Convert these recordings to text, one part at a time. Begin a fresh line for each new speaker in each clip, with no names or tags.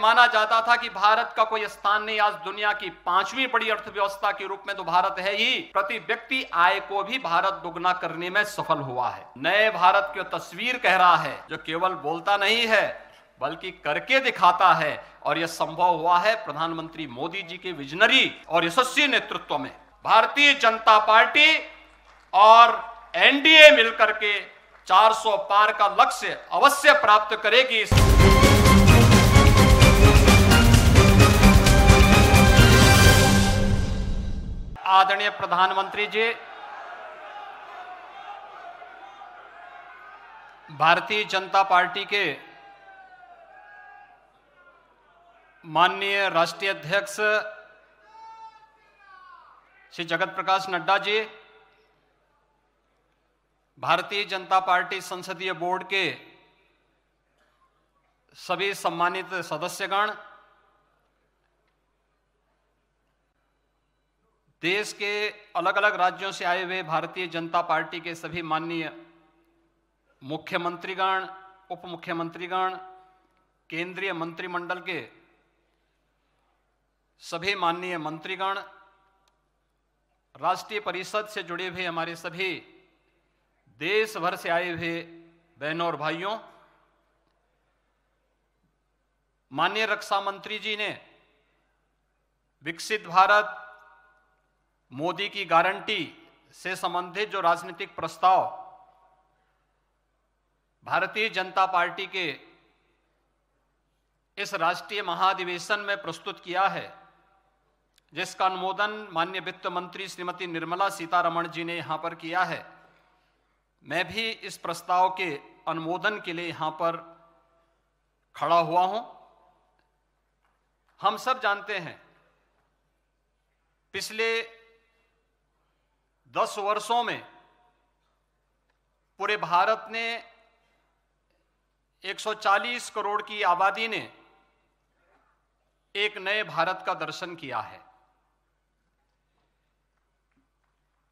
माना जाता था कि भारत का कोई स्थान नहीं, आज दुनिया की 5वीं बड़ी अर्थव्यवस्था के रूप में तो भारत है ही। प्रति व्यक्ति आय को भी भारत दुगना करने में सफल हुआ है। नए भारत की तस्वीर कह रहा है, जो केवल बोलता नहीं है बल्कि करके दिखाता है, और यह संभव हुआ है प्रधानमंत्री मोदी जी के विजनरी और यशस्वी नेतृत्व में। भारतीय जनता पार्टी और एनडीए मिलकर के 400 पार का लक्ष्य अवश्य प्राप्त करेगी। आदरणीय प्रधानमंत्री जी, भारतीय जनता पार्टी के माननीय राष्ट्रीय अध्यक्ष श्री जगत प्रकाश नड्डा जी, भारतीय जनता पार्टी संसदीय बोर्ड के सभी सम्मानित सदस्यगण, देश के अलग अलग राज्यों से आए हुए भारतीय जनता पार्टी के सभी माननीय मुख्यमंत्रीगण, उप मुख्यमंत्रीगण, केंद्रीय मंत्रिमंडल के सभी माननीय मंत्रीगण, राष्ट्रीय परिषद से जुड़े हुए हमारे सभी देश भर से आए हुए बहनों और भाइयों, माननीय रक्षा मंत्री जी ने विकसित भारत, मोदी की गारंटी से संबंधित जो राजनीतिक प्रस्ताव भारतीय जनता पार्टी के इस राष्ट्रीय महाधिवेशन में प्रस्तुत किया है, जिसका अनुमोदन माननीय वित्त मंत्री श्रीमती निर्मला सीतारमण जी ने यहां पर किया है, मैं भी इस प्रस्ताव के अनुमोदन के लिए यहां पर खड़ा हुआ हूं। हम सब जानते हैं पिछले 10 वर्षों में पूरे भारत ने 140 करोड़ की आबादी ने एक नए भारत का दर्शन किया है।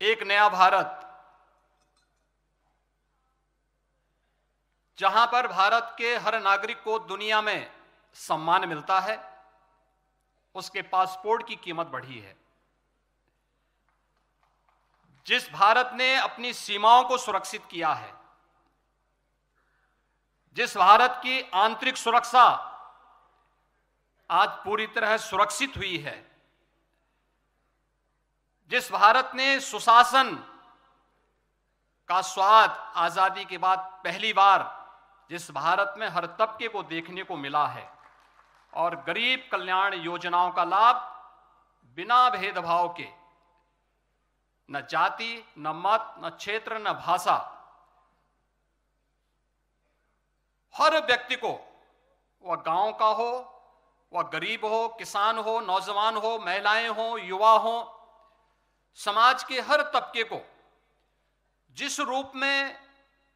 एक नया भारत जहां पर भारत के हर नागरिक को दुनिया में सम्मान मिलता है, उसके पासपोर्ट की कीमत बढ़ी है। जिस भारत ने अपनी सीमाओं को सुरक्षित किया है, जिस भारत की आंतरिक सुरक्षा आज पूरी तरह सुरक्षित हुई है, जिस भारत ने सुशासन का स्वाद आजादी के बाद पहली बार, जिस भारत में हर तबके को देखने को मिला है और गरीब कल्याण योजनाओं का लाभ बिना भेदभाव के, न जाति, न मत, न क्षेत्र, न भाषा, हर व्यक्ति को, वह गांव का हो, वह गरीब हो, किसान हो, नौजवान हो, महिलाएं हो, युवा हो, समाज के हर तबके को जिस रूप में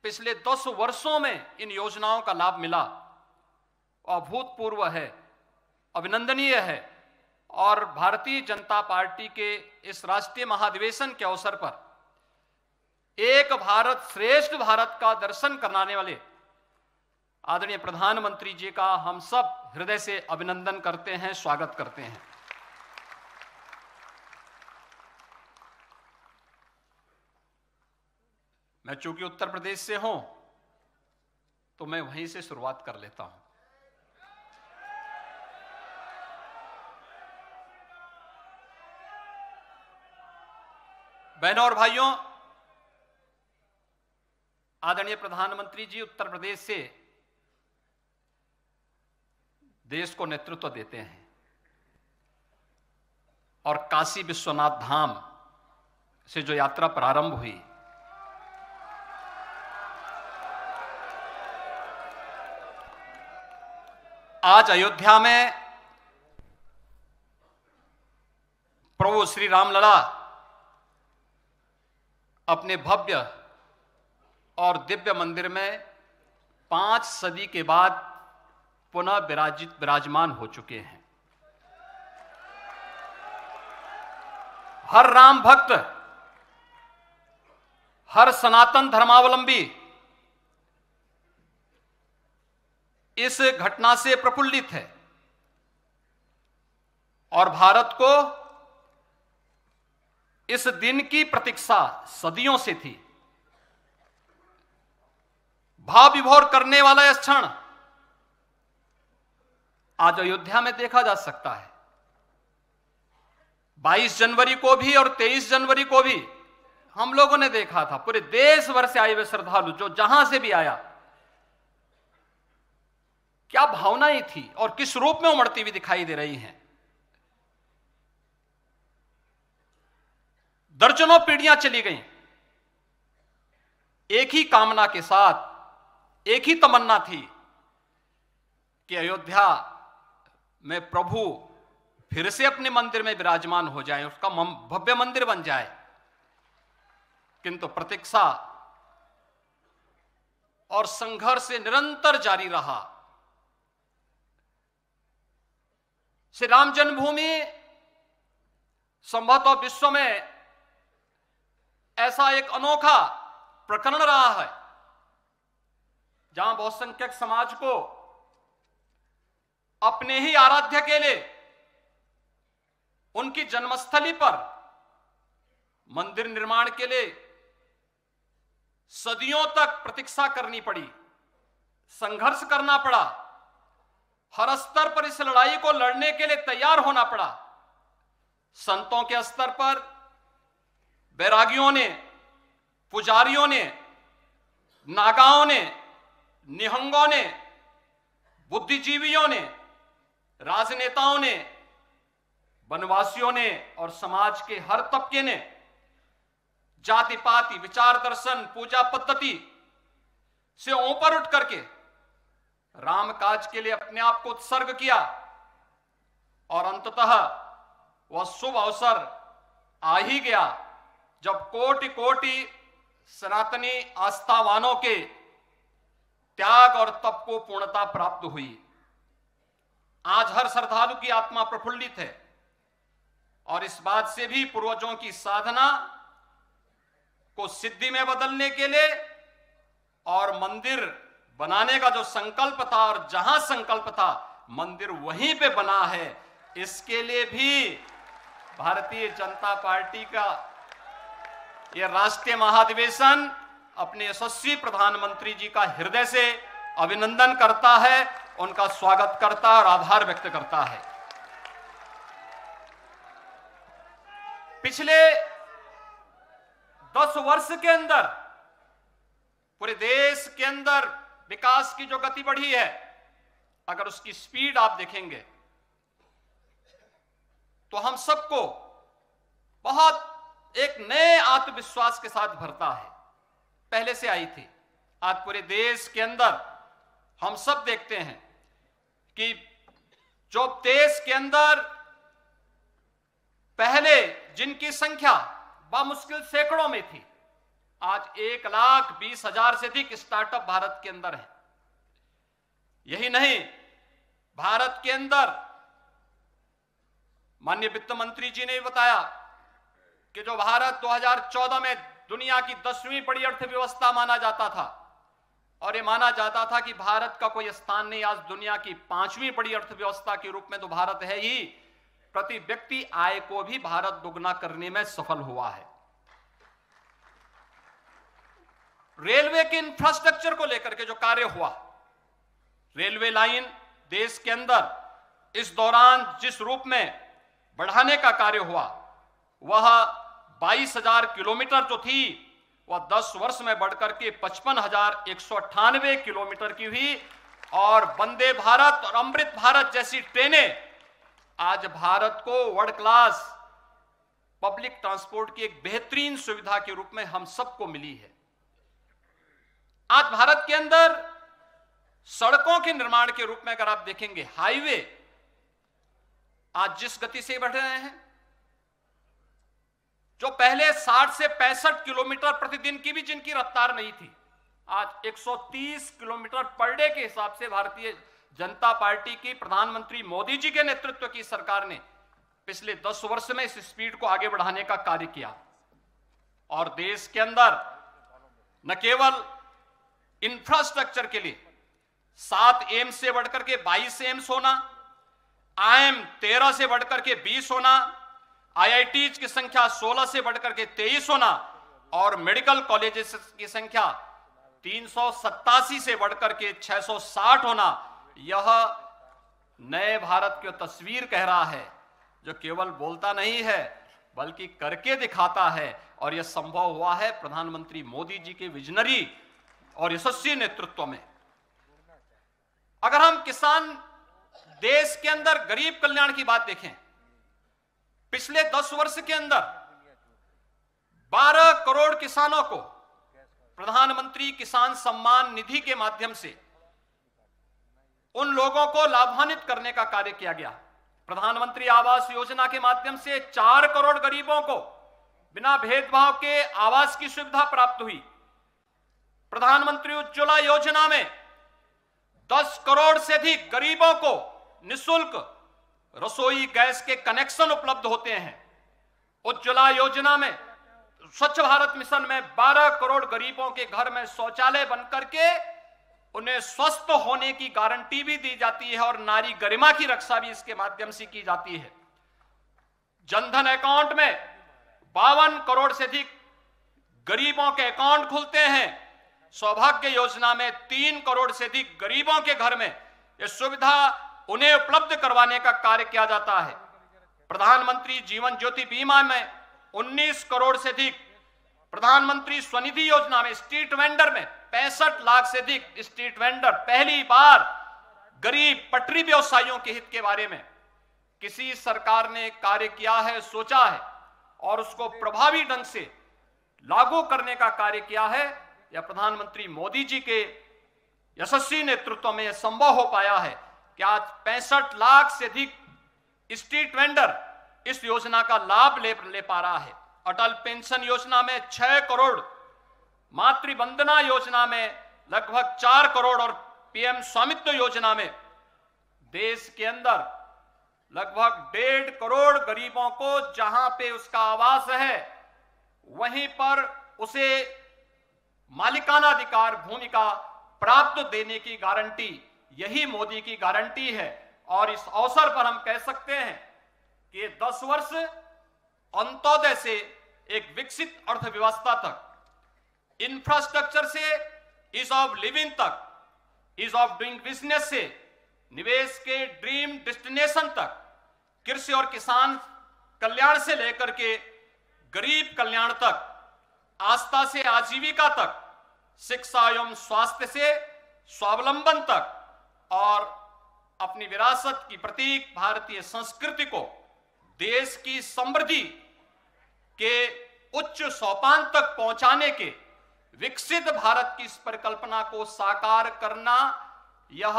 पिछले 10 वर्षों में इन योजनाओं का लाभ मिला, अभूतपूर्व है, अभिनंदनीय है। और भारतीय जनता पार्टी के इस राष्ट्रीय महाधिवेशन के अवसर पर एक भारत श्रेष्ठ भारत का दर्शन कराने वाले आदरणीय प्रधानमंत्री जी का हम सब हृदय से अभिनंदन करते हैं, स्वागत करते हैं। मैं चूंकि उत्तर प्रदेश से हूं तो मैं वहीं से शुरुआत कर लेता हूं। बहनों और भाइयों, आदरणीय प्रधानमंत्री जी उत्तर प्रदेश से देश को नेतृत्व देते हैं और काशी विश्वनाथ धाम से जो यात्रा प्रारंभ हुई, आज अयोध्या में प्रभु श्री रामलला अपने भव्य और दिव्य मंदिर में 5 सदी के बाद पुनः विराजमान हो चुके हैं। हर राम भक्त, हर सनातन धर्मावलंबी इस घटना से प्रफुल्लित है और भारत को इस दिन की प्रतीक्षा सदियों से थी। भाव विभोर करने वाला यह क्षण आज अयोध्या में देखा जा सकता है। 22 जनवरी को भी और 23 जनवरी को भी हम लोगों ने देखा था। पूरे देश भर से आए हुए श्रद्धालु जो जहां से भी आया, क्या भावनाएं थी और किस रूप में उमड़ती हुई दिखाई दे रही हैं। दर्जनों पीढ़ियां चली गईं, एक ही कामना के साथ, एक ही तमन्ना थी कि अयोध्या में प्रभु फिर से अपने मंदिर में विराजमान हो जाए, उसका भव्य मंदिर बन जाए। किंतु प्रतीक्षा और संघर्ष निरंतर जारी रहा। श्री राम जन्मभूमि संभवतः विश्व में ऐसा एक अनोखा प्रकरण रहा है जहां बहुसंख्यक समाज को अपने ही आराध्य के लिए उनकी जन्मस्थली पर मंदिर निर्माण के लिए सदियों तक प्रतीक्षा करनी पड़ी, संघर्ष करना पड़ा, हर स्तर पर इस लड़ाई को लड़ने के लिए तैयार होना पड़ा। संतों के स्तर पर बैरागियों ने, पुजारियों ने, नागाओं ने, निहंगों ने, बुद्धिजीवियों ने, राजनेताओं ने, वनवासियों ने और समाज के हर तबके ने जाति पाति, विचार दर्शन, पूजा पद्धति से ऊपर उठ करके राम काज के लिए अपने आप को उत्सर्ग किया और अंततः वह शुभ अवसर आ ही गया जब कोटि कोटि सनातनी आस्थावानों के त्याग और तप को पूर्णता प्राप्त हुई। आज हर श्रद्धालु की आत्मा प्रफुल्लित है और इस बात से भी पूर्वजों की साधना को सिद्धि में बदलने के लिए और मंदिर बनाने का जो संकल्प था और जहां संकल्प था मंदिर वहीं पे बना है, इसके लिए भी भारतीय जनता पार्टी का यह राष्ट्रीय महाधिवेशन अपने यशस्वी प्रधानमंत्री जी का हृदय से अभिनंदन करता है, उनका स्वागत करता है और आभार व्यक्त करता है। पिछले 10 वर्ष के अंदर पूरे देश के अंदर विकास की जो गति बढ़ी है, अगर उसकी स्पीड आप देखेंगे तो हम सबको बहुत एक नए आत्मविश्वास के साथ भरता है। पहले से आई थी, आज पूरे देश के अंदर हम सब देखते हैं कि जो देश के अंदर पहले जिनकी संख्या बामुश्किल सैकड़ों में थी, आज 1,20,000 से अधिक स्टार्टअप भारत के अंदर है। यही नहीं, भारत के अंदर माननीय वित्त मंत्री जी ने बताया कि जो भारत 2014 में दुनिया की 10वीं बड़ी अर्थव्यवस्था माना जाता था और ये माना जाता था कि भारत का कोई स्थान नहीं, आज दुनिया की 5वीं बड़ी अर्थव्यवस्था के रूप में तो भारत है ही, प्रति व्यक्ति आय को भी भारत दुगना करने में सफल हुआ है। रेलवे के इंफ्रास्ट्रक्चर को लेकर के जो कार्य हुआ, रेलवे लाइन देश के अंदर इस दौरान जिस रूप में बढ़ाने का कार्य हुआ, वह 22,000 किलोमीटर जो थी वह 10 वर्ष में बढ़कर के 55,198 किलोमीटर की हुई और वंदे भारत और अमृत भारत जैसी ट्रेनें आज भारत को वर्ल्ड क्लास पब्लिक ट्रांसपोर्ट की एक बेहतरीन सुविधा के रूप में हम सबको मिली है। आज भारत के अंदर सड़कों के निर्माण के रूप में अगर आप देखेंगे, हाईवे आज जिस गति से बढ़ रहे हैं, जो पहले 60 से 65 किलोमीटर प्रतिदिन की भी जिनकी रफ्तार नहीं थी, आज 130 किलोमीटर पर डे के हिसाब से भारतीय जनता पार्टी की प्रधानमंत्री मोदी जी के नेतृत्व की सरकार ने पिछले 10 वर्ष में इस स्पीड को आगे बढ़ाने का कार्य किया। और देश के अंदर न केवल इंफ्रास्ट्रक्चर के लिए 7 एम्स से बढ़कर के 22 एम्स होना, IIM 13 से बढ़कर के 20 होना, IITs की संख्या 16 से बढ़कर के 23 होना और मेडिकल कॉलेजेस की संख्या 387 से बढ़कर के 660 होना, यह नए भारत की तस्वीर कह रहा है, जो केवल बोलता नहीं है बल्कि करके दिखाता है। और यह संभव हुआ है प्रधानमंत्री मोदी जी के विजनरी और यशस्वी नेतृत्व में। अगर हम किसान देश के अंदर गरीब कल्याण की बात देखें, पिछले 10 वर्ष के अंदर 12 करोड़ किसानों को प्रधानमंत्री किसान सम्मान निधि के माध्यम से उन लोगों को लाभान्वित करने का कार्य किया गया। प्रधानमंत्री आवास योजना के माध्यम से 4 करोड़ गरीबों को बिना भेदभाव के आवास की सुविधा प्राप्त हुई। प्रधानमंत्री उज्ज्वला योजना में 10 करोड़ से अधिक गरीबों को निःशुल्क रसोई गैस के कनेक्शन उपलब्ध होते हैं। उज्ज्वला योजना में, स्वच्छ भारत मिशन में 12 करोड़ गरीबों के घर में शौचालय बनकर के उन्हें स्वस्थ होने की गारंटी भी दी जाती है और नारी गरिमा की रक्षा भी इसके माध्यम से की जाती है। जनधन अकाउंट में 52 करोड़ से अधिक गरीबों के अकाउंट खुलते हैं। सौभाग्य योजना में 3 करोड़ से अधिक गरीबों के घर में यह सुविधा उन्हें उपलब्ध करवाने का कार्य किया जाता है। प्रधानमंत्री जीवन ज्योति बीमा में 19 करोड़ से अधिक, प्रधानमंत्री स्वनिधि योजना में स्ट्रीट वेंडर में 65 लाख से अधिक स्ट्रीट वेंडर, पहली बार गरीब पटरी व्यवसायियों के हित के बारे में किसी सरकार ने कार्य किया है, सोचा है और उसको प्रभावी ढंग से लागू करने का कार्य किया है। यह प्रधानमंत्री मोदी जी के यशस्वी नेतृत्व में यह संभव हो पाया है कि आज 65 लाख से अधिक स्ट्रीट वेंडर इस योजना का लाभ ले पा रहा है। अटल पेंशन योजना में 6 करोड़, मातृवंदना योजना में लगभग 4 करोड़ और पीएम स्वामित्व योजना में देश के अंदर लगभग 1.5 करोड़ गरीबों को जहां पे उसका आवास है वहीं पर उसे मालिकाना अधिकार भूमि का प्राप्त देने की गारंटी, यही मोदी की गारंटी है। और इस अवसर पर हम कह सकते हैं कि 10 वर्ष अंत्योदय से एक विकसित अर्थव्यवस्था तक, इंफ्रास्ट्रक्चर से ईज ऑफ लिविंग तक, ईज ऑफ डूइंग बिजनेस से निवेश के ड्रीम डेस्टिनेशन तक, कृषि और किसान कल्याण से लेकर के गरीब कल्याण तक, आस्था से आजीविका तक, शिक्षा एवं स्वास्थ्य से स्वावलंबन तक और अपनी विरासत की प्रतीक भारतीय संस्कृति को देश की समृद्धि के उच्च सोपान तक पहुंचाने के विकसित भारत की इस परिकल्पना को साकार करना, यह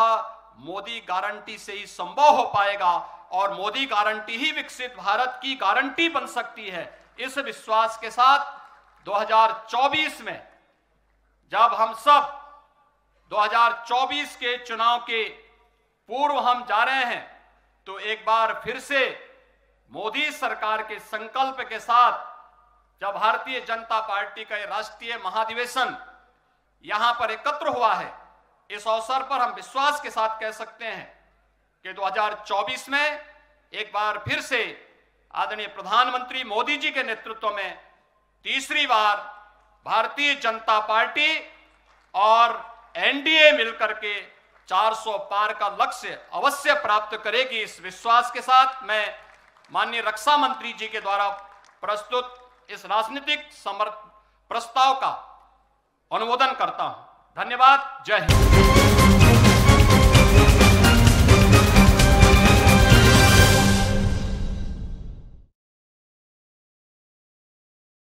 मोदी गारंटी से ही संभव हो पाएगा और मोदी गारंटी ही विकसित भारत की गारंटी बन सकती है। इस विश्वास के साथ 2024 में जब हम सब 2024 के चुनाव के पूर्व हम जा रहे हैं, तो एक बार फिर से मोदी सरकार के संकल्प के साथ जब भारतीय जनता पार्टी का राष्ट्रीय महाधिवेशन यहां पर एकत्र हुआ है, इस अवसर पर हम विश्वास के साथ कह सकते हैं कि 2024 में एक बार फिर से आदरणीय प्रधानमंत्री मोदी जी के नेतृत्व में तीसरी बार भारतीय जनता पार्टी और एनडीए मिलकर के 400 पार का लक्ष्य अवश्य प्राप्त करेगी। इस विश्वास के साथ मैं माननीय रक्षा मंत्री जी के द्वारा प्रस्तुत इस राजनीतिक प्रस्ताव का अनुमोदन करता हूं। धन्यवाद। जय हिंद।